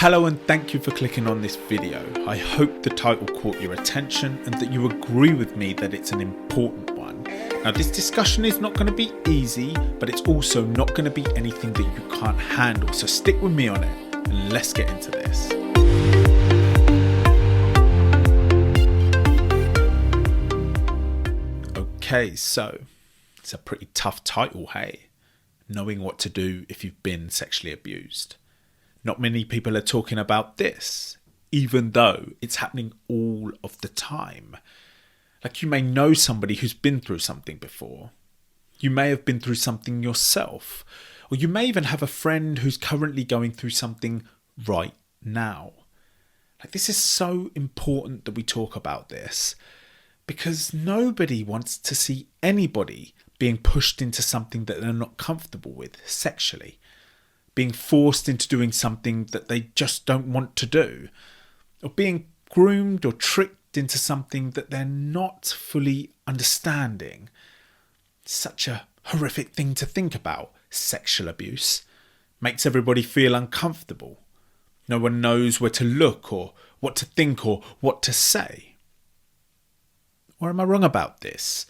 Hello and thank you for clicking on this video. I hope the title caught your attention and that you agree with me that it's an important one. Now this discussion is not going to be easy, but it's also not going to be anything that you can't handle. So stick with me on it and let's get into this. Okay, so it's a pretty tough title, hey? Knowing what to do if you've been sexually abused. Not many people are talking about this, even though it's happening all of the time. Like, you may know somebody who's been through something before. You may have been through something yourself. Or you may even have a friend who's currently going through something right now. Like, this is so important that we talk about this, because nobody wants to see anybody being pushed into something that they're not comfortable with sexually. Being forced into doing something that they just don't want to do, or being groomed or tricked into something that they're not fully understanding. Such a horrific thing to think about. Sexual abuse makes everybody feel uncomfortable. No one knows where to look or what to think or what to say. Or am I wrong about this?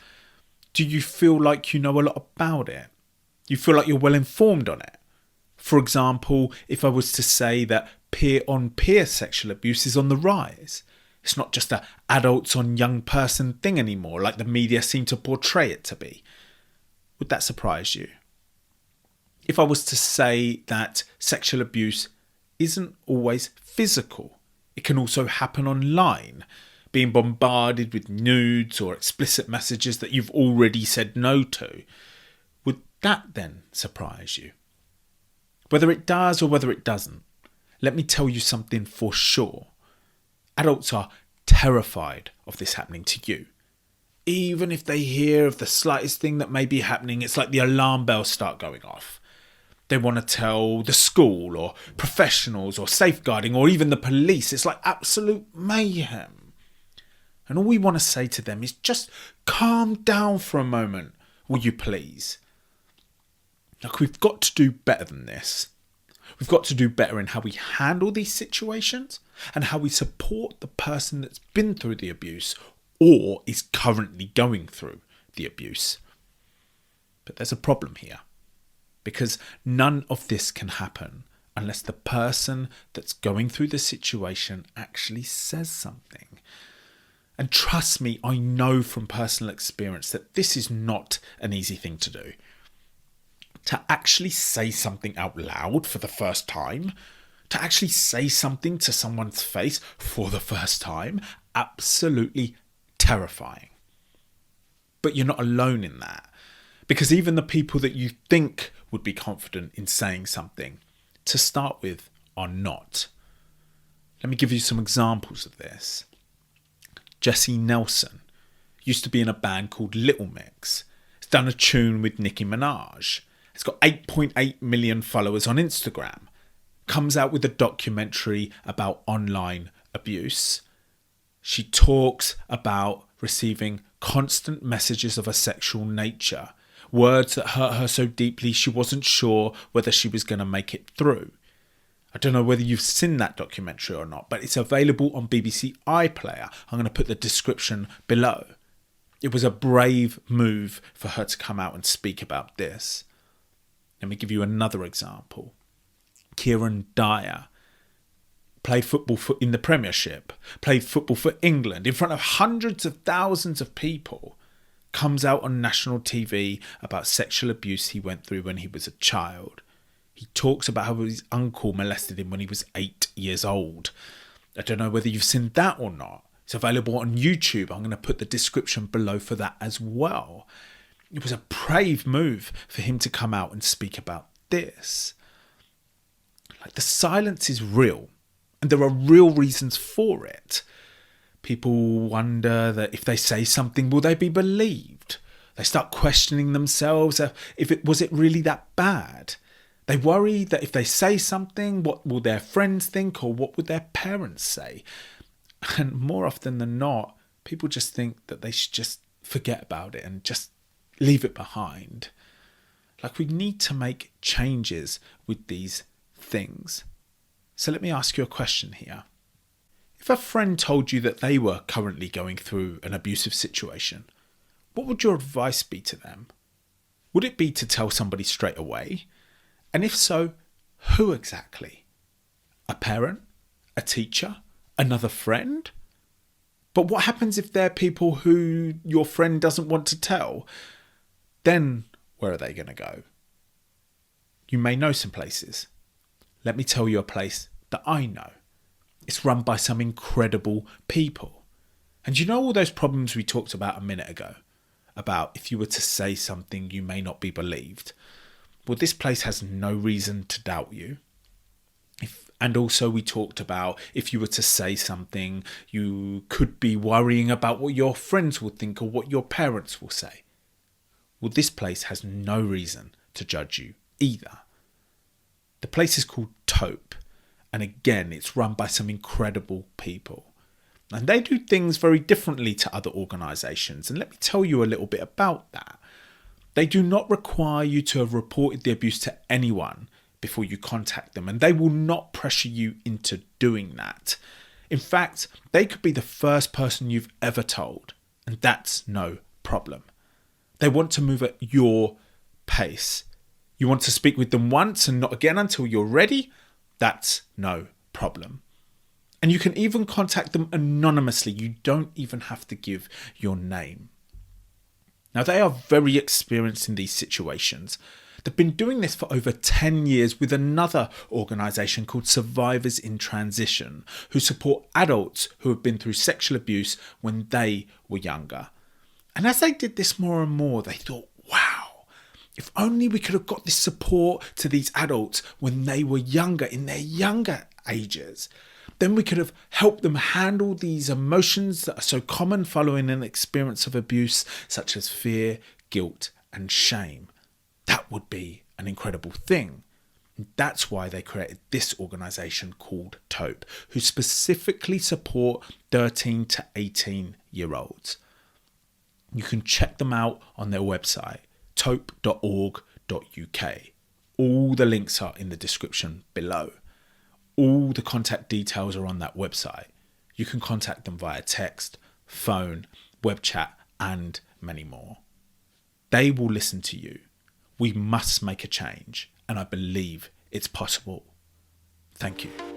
Do you feel like you know a lot about it? You feel like you're well informed on it? For example, if I was to say that peer-on-peer sexual abuse is on the rise, it's not just a adults on young person thing anymore, like the media seem to portray it to be. Would that surprise you? If I was to say that sexual abuse isn't always physical, it can also happen online, being bombarded with nudes or explicit messages that you've already said no to, would that then surprise you? Whether it does or whether it doesn't, let me tell you something for sure. Adults are terrified of this happening to you. Even if they hear of the slightest thing that may be happening, it's like the alarm bells start going off. They want to tell the school or professionals or safeguarding or even the police. It's like absolute mayhem. And all we want to say to them is just calm down for a moment, will you please? Like, we've got to do better than this. We've got to do better in how we handle these situations and how we support the person that's been through the abuse or is currently going through the abuse. But there's a problem here, because none of this can happen unless the person that's going through the situation actually says something. And trust me, I know from personal experience that this is not an easy thing to do. To actually say something out loud for the first time, to actually say something to someone's face for the first time, absolutely terrifying. But you're not alone in that, because even the people that you think would be confident in saying something, to start with, are not. Let me give you some examples of this. Jesy Nelson used to be in a band called Little Mix. He's done a tune with Nicki Minaj. It's got 8.8 million followers on Instagram. Comes out with a documentary about online abuse. She talks about receiving constant messages of a sexual nature. Words that hurt her so deeply she wasn't sure whether she was going to make it through. I don't know whether you've seen that documentary or not, but it's available on BBC iPlayer. I'm going to put the description below. It was a brave move for her to come out and speak about this. Let me give you another example. Kieran Dyer played football in the Premiership, played football for England in front of hundreds of thousands of people, comes out on national TV about sexual abuse he went through when he was a child. He talks about how his uncle molested him when he was 8 years old. I don't know whether you've seen that or not. It's available on YouTube. I'm going to put the description below for that as well. It was a brave move for him to come out and speak about this. Like, the silence is real, and there are real reasons for it. People wonder that if they say something, will they be believed? They start questioning themselves was it really that bad? They worry that if they say something, what will their friends think, or what would their parents say? And more often than not, people just think that they should just forget about it and just leave it behind. Like, we need to make changes with these things. So let me ask you a question here. If a friend told you that they were currently going through an abusive situation, what would your advice be to them? Would it be to tell somebody straight away? And if so, who exactly? A parent? A teacher? Another friend? But what happens if they're people who your friend doesn't want to tell? Then where are they going to go? You may know some places. Let me tell you a place that I know. It's run by some incredible people. And you know all those problems we talked about a minute ago? About if you were to say something, you may not be believed. Well, this place has no reason to doubt you. And also we talked about if you were to say something, you could be worrying about what your friends will think or what your parents will say. Well, this place has no reason to judge you either. The place is called Tope. And again, it's run by some incredible people. And they do things very differently to other organisations. And let me tell you a little bit about that. They do not require you to have reported the abuse to anyone before you contact them. And they will not pressure you into doing that. In fact, they could be the first person you've ever told. And that's no problem. They want to move at your pace. You want to speak with them once and not again until you're ready? That's no problem. And you can even contact them anonymously. You don't even have to give your name. Now, they are very experienced in these situations. They've been doing this for over 10 years with another organisation called Survivors in Transition, who support adults who have been through sexual abuse when they were younger. And as they did this more and more, they thought, wow, if only we could have got this support to these adults when they were younger, in their younger ages. Then we could have helped them handle these emotions that are so common following an experience of abuse, such as fear, guilt, and shame. That would be an incredible thing. And that's why they created this organisation called Tope, who specifically support 13 to 18-year-olds. You can check them out on their website, tope.org.uk. All the links are in the description below. All the contact details are on that website. You can contact them via text, phone, web chat, and many more. They will listen to you. We must make a change, and I believe it's possible. Thank you.